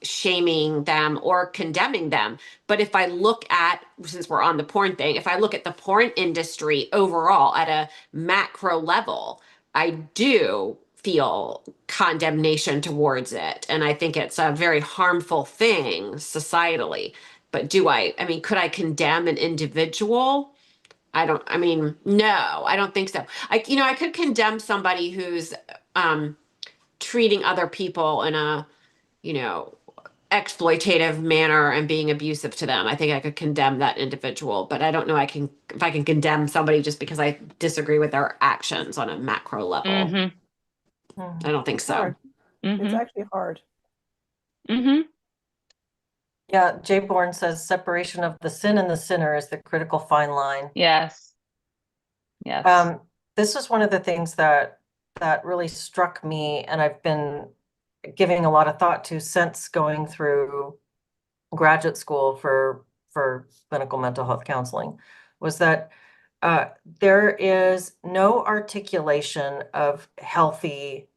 shaming them or condemning them. But if I look at, since we're on the porn thing, if I look at the porn industry overall at a macro level, I do feel condemnation towards it. And I think it's a very harmful thing societally. But I mean, could I condemn an individual? I mean, no, I don't think so. I could condemn somebody who's um, treating other people in a, you know, exploitative manner and being abusive to them. I think I could condemn that individual, but I don't know if I can condemn somebody just because I disagree with their actions on a macro level. Hmm. I don't think It's so. hard. It's Hmm. actually hard. Hmm. Yeah, Jay Bourne says separation of the sin and the sinner is the critical fine line. Yes. Yes. This was one of the things that really struck me, and I've been giving a lot of thought to since going through graduate school for clinical mental health counseling, was that there is no articulation of healthy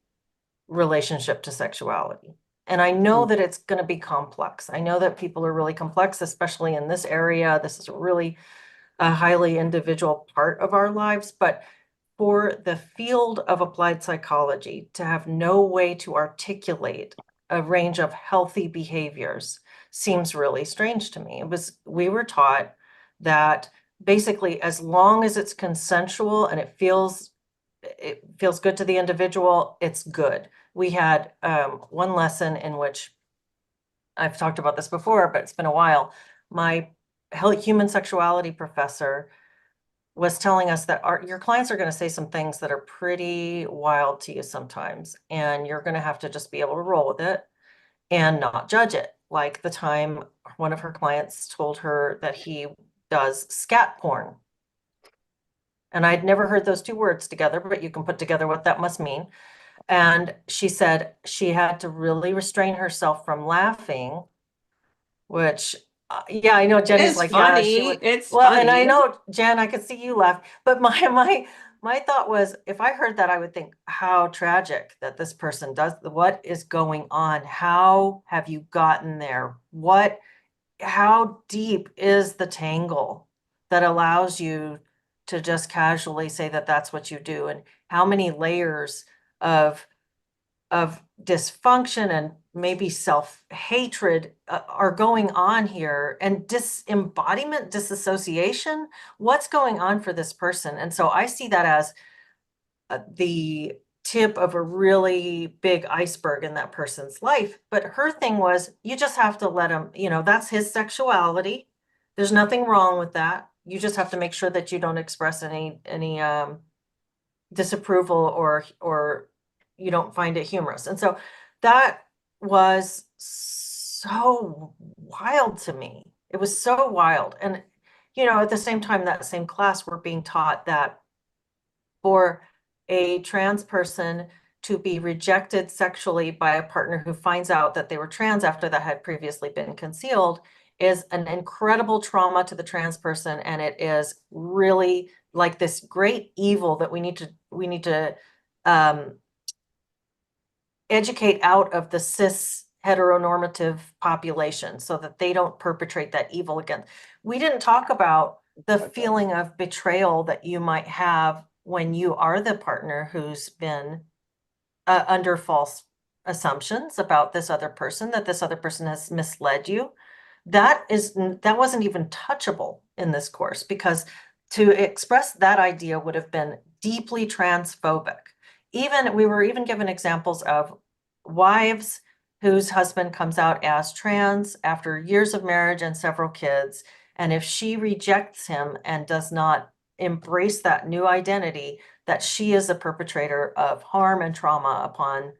relationship to sexuality. And I know Mm. that it's going to be complex. I know that people are really complex, especially in this area. This is really a highly individual part of our lives, but for the field of applied psychology to have no way to articulate a range of healthy behaviors seems really strange to me. We were taught that basically as long as it's consensual and it feels good to the individual, it's good. We had one lesson in which I've talked about this before, but it's been a while. My human sexuality professor was telling us that your clients are going to say some things that are pretty wild to you sometimes, and you're going to have to just be able to roll with it and not judge it. Like the time one of her clients told her that he does scat porn. And I'd never heard those two words together, but you can put together what that must mean. And she said she had to really restrain herself from laughing, which, yeah, I know Jenny's It's like, yeah, she funny. would. It's Well, and I funny. know, Jen, I could see you laugh, but my thought was, if I heard that, I would think how tragic that this person does. What is going on? How have you gotten there? How deep is the tangle that allows you to just casually say that that's what you do? And how many layers of dysfunction and maybe self-hatred are going on here, and disembodiment, disassociation? What's going on for this person? And so I see that as the tip of a really big iceberg in that person's life. But her thing was, you just have to let him, that's his sexuality. There's nothing wrong with that. You just have to make sure that you don't express any disapproval, or you don't find it humorous. And so that was so wild to me. It was so wild. And, at the same time, that same class, we're being taught that for a trans person to be rejected sexually by a partner who finds out that they were trans after that had previously been concealed is an incredible trauma to the trans person. And it is really like this great evil that we need to educate out of the cis heteronormative population so that they don't perpetrate that evil again. We didn't talk about the feeling of betrayal that you might have when you are the partner who's been under false assumptions about this other person, that this other person has misled you. That wasn't even touchable in this course, because to express that idea would have been deeply transphobic. We were even given examples of wives whose husband comes out as trans after years of marriage and several kids. And if she rejects him and does not embrace that new identity, that she is a perpetrator of harm and trauma upon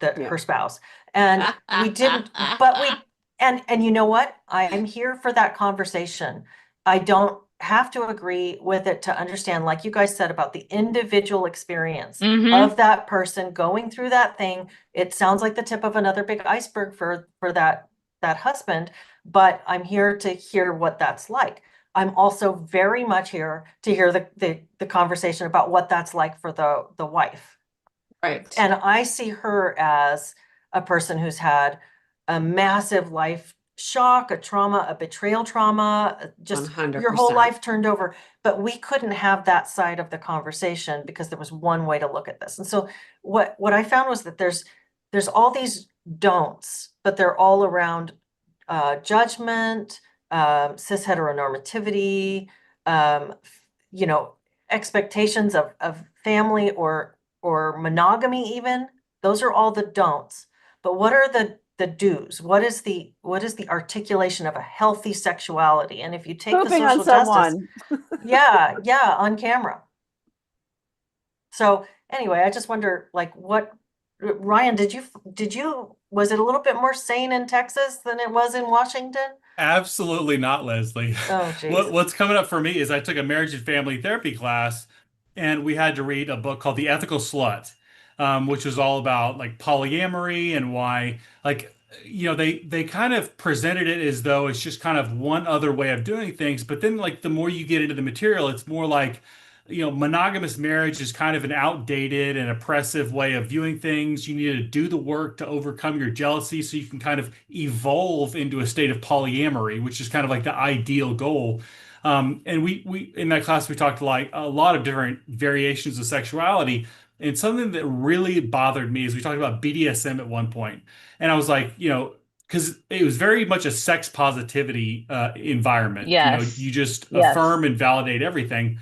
her spouse. And we didn't, but we, and you know what? I'm here for that conversation. I don't have to agree with it to understand, like you guys said, about the individual experience of that person going through that thing. It sounds like the tip of another big iceberg for that husband, but I'm here to hear what that's like. I'm also very much here to hear the conversation about what that's like for the wife. Right. And I see her as a person who's had a massive life shock, a trauma, a betrayal trauma, just 100%. your whole life turned over. But we couldn't have that side of the conversation because there was one way to look at this. And so what I found was that there's all these don'ts, but they're all around judgment, cis heteronormativity, expectations of family or monogamy even. Those are all the don'ts. But what are the do's? What is the articulation of a healthy sexuality? And if you take Pooping the on social justice, someone. yeah, on camera. So anyway, I just wonder, like, Ryan, was it a little bit more sane in Texas than it was in Washington? Absolutely not, Leslie. Oh, geez. What's coming up for me is I took a marriage and family therapy class, and we had to read a book called The Ethical Slut, which was all about like polyamory and why, like, they kind of presented it as though it's just kind of one other way of doing things. But then, like, the more you get into the material, it's more like, monogamous marriage is kind of an outdated and oppressive way of viewing things. You need to do the work to overcome your jealousy so you can kind of evolve into a state of polyamory, which is kind of like the ideal goal. And we in that class we talked like a lot of different variations of sexuality. And something that really bothered me is we talked about BDSM at one point, and I was like, because it was very much a sex positivity environment. Yes. You just Yes. affirm and validate everything,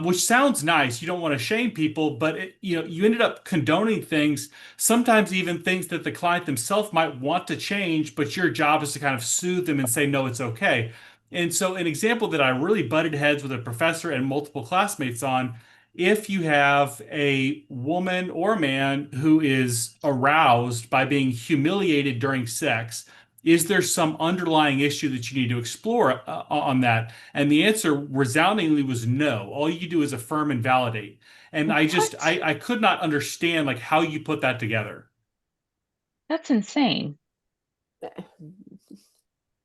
which sounds nice. You don't want to shame people, but you ended up condoning things, sometimes even things that the client themselves might want to change, but your job is to kind of soothe them and say, no, it's okay. And so, an example that I really butted heads with a professor and multiple classmates on, if you have a woman or man who is aroused by being humiliated during sex, is there some underlying issue that you need to explore on that? And the answer resoundingly was no. All you do is affirm and validate. And I could not understand like how you put that together. That's insane.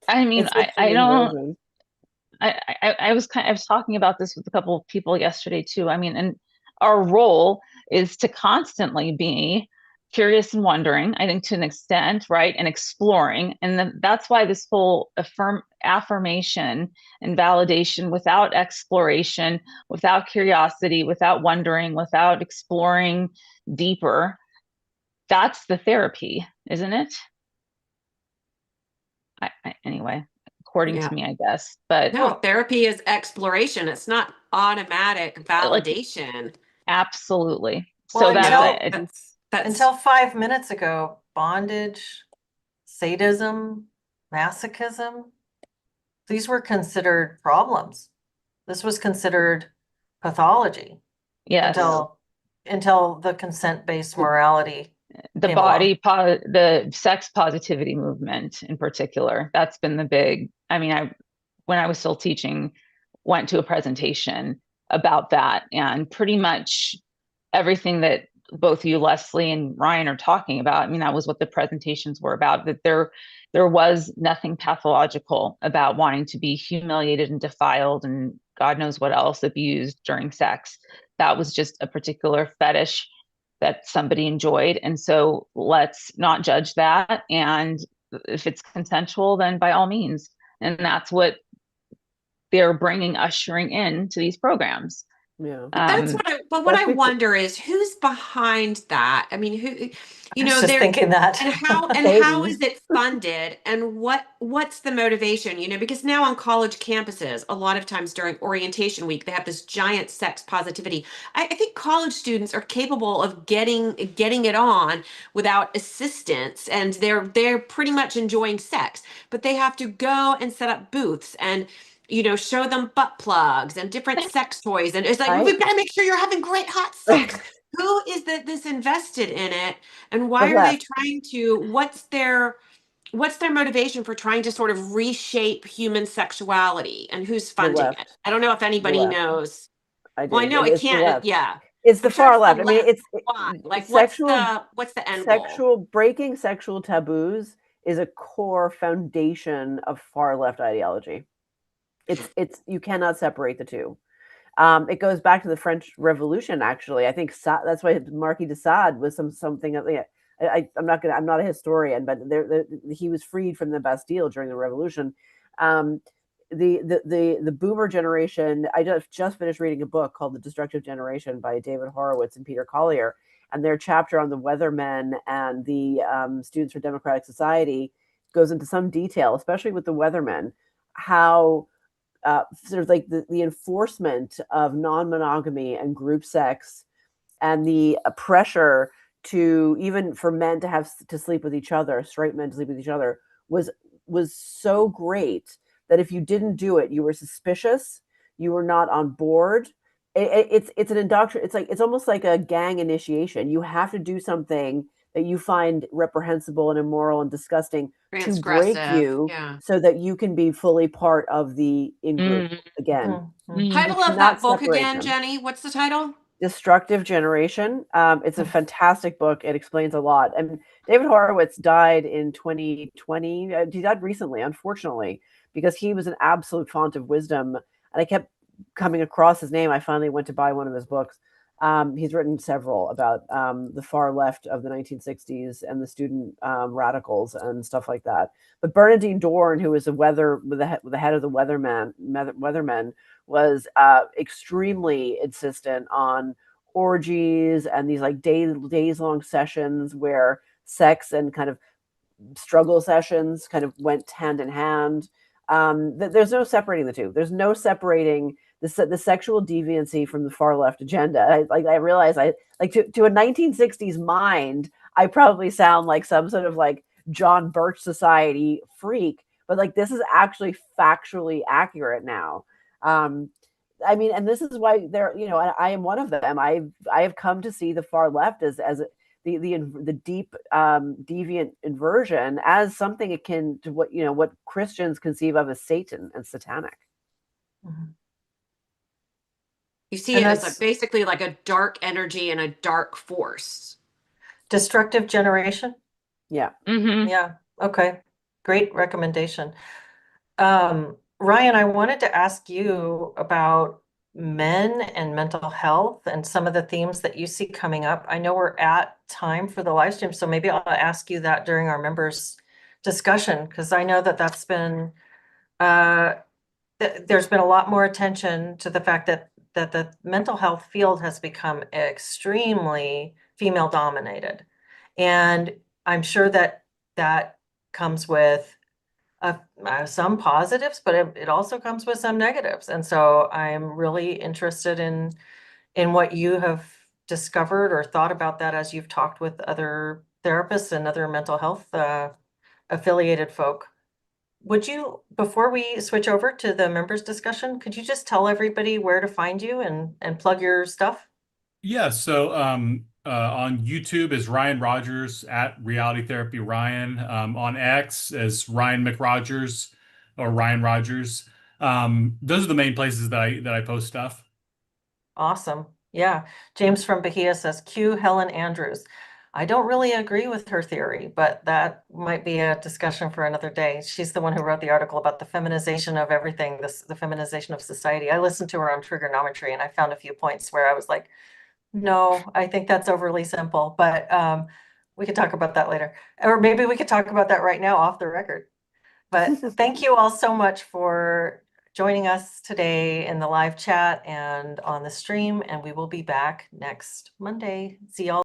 I mean, It's just an I don't. inversion. I was talking about this with a couple of people yesterday too. I mean, and our role is to constantly be curious and wondering, I think to an extent, right? And exploring. And then that's why this whole affirmation and validation without exploration, without curiosity, without wondering, without exploring deeper, that's the therapy, isn't it? Anyway, according Yeah. to me, I guess. But No, therapy is exploration. It's not automatic like, validation. absolutely. Well, So That's until 5 minutes ago, bondage, sadism, masochism, these were considered problems. This was considered pathology yes. until the consent-based morality the Pamela. the sex positivity movement in particular. That's been the big, I mean, when I was still teaching, went to a presentation about that, and pretty much everything that both you, Leslie, and Ryan are talking about. I mean, that was what the presentations were about, that there was nothing pathological about wanting to be humiliated and defiled and God knows what else abused during sex. That was just a particular fetish that somebody enjoyed. And so let's not judge that. And if it's consensual, then by all means. And that's what they're bringing, ushering in to these programs. Yeah. That's what I That's wonder is who's behind that? I mean, who, I was just there, thinking that. and how Satan. is it funded, and what's the motivation? Because now on college campuses, a lot of times during orientation week, they have this giant sex positivity. I think college students are capable of getting it on without assistance, and they're pretty much enjoying sex, but they have to go and set up booths and show them butt plugs and different sex toys. And it's like, I we've got to make sure you're having great hot sex. Who is this invested in it? And the why are they left. trying to, what's their motivation for trying to sort of reshape human sexuality, and who's The funding it? left. I don't know if The anybody left. knows. I Well, I do. know it It's the can't, left. yeah. It's the I'm sure far it's the left. I mean, left. it's Why? Like, sexual what's the end goal? breaking sexual taboos is a core foundation of far left ideology. It's you cannot separate the two. It goes back to the French Revolution. Actually, I think that's why Marquis de Sade was something. I'm not a historian, but he was freed from the Bastille during the Revolution. The Boomer generation. I just finished reading a book called The Destructive Generation by David Horowitz and Peter Collier, and their chapter on the Weathermen and the Students for Democratic Society goes into some detail, especially with the Weathermen, how sort of like the enforcement of non-monogamy and group sex and the pressure to, even for men to have to sleep with each other, straight men to sleep with each other, was so great that if you didn't do it, you were suspicious, you were not on board. It's an indoctrination. It's almost like a gang initiation. You have to do something that you find reprehensible and immoral and disgusting to break Transgressive. you, Yeah. so that you can be fully part of the in-group again. Mhm. You Title of cannot that book separate again, them. Jenny? What's the title? Destructive Generation. It's a fantastic book. It explains a lot. And David Horowitz died in 2020. He died recently, unfortunately, because he was an absolute font of wisdom. And I kept coming across his name. I finally went to buy one of his books. He's written several about the far left of the 1960s and the student radicals and stuff like that. But Bernardine Dorn, who was the head of the Weathermen, was extremely insistent on orgies and these like days long sessions where sex and kind of struggle sessions kind of went hand in hand. There's no separating the two. There's no separating the sexual deviancy from the far left agenda. I realize to a 1960s mind, I probably sound like some sort of like John Birch Society freak, but like this is actually factually accurate now. I mean, and this is why I am one of them. I have come to see the far left as the deep deviant inversion as something akin to what Christians conceive of as Satan and satanic. Mhm. You see And it as that's basically like a dark energy and a dark force. Destructive Generation. Yeah. Mm-hmm. Yeah. Okay. Great recommendation. Ryan, I wanted to ask you about men and mental health and some of the themes that you see coming up. I know we're at time for the live stream, so maybe I'll ask you that during our members discussion, because I know that that's been there's been a lot more attention to the fact that the mental health field has become extremely female dominated. And I'm sure that that comes with some positives, but it also comes with some negatives. And so I'm really interested in what you have discovered or thought about that as you've talked with other therapists and other mental health affiliated folk. Would you, before we switch over to the members discussion, could you just tell everybody where to find you and plug your stuff? Yeah, so On YouTube is Ryan Rogers at Reality Therapy Ryan. On X is Ryan McRogers or Ryan Rogers. Those are the main places that I post stuff. Awesome. Yeah. James from Bahia says, cue Helen Andrews. I don't really agree with her theory, but that might be a discussion for another day. She's the one who wrote the article about the feminization of everything, the feminization of society. I listened to her on trigonometry and I found a few points where I was like, no, I think that's overly simple, but we could talk about that later. Or maybe we could talk about that right now off the record. But thank you all so much for joining us today in the live chat and on the stream, and we will be back next Monday. See y'all.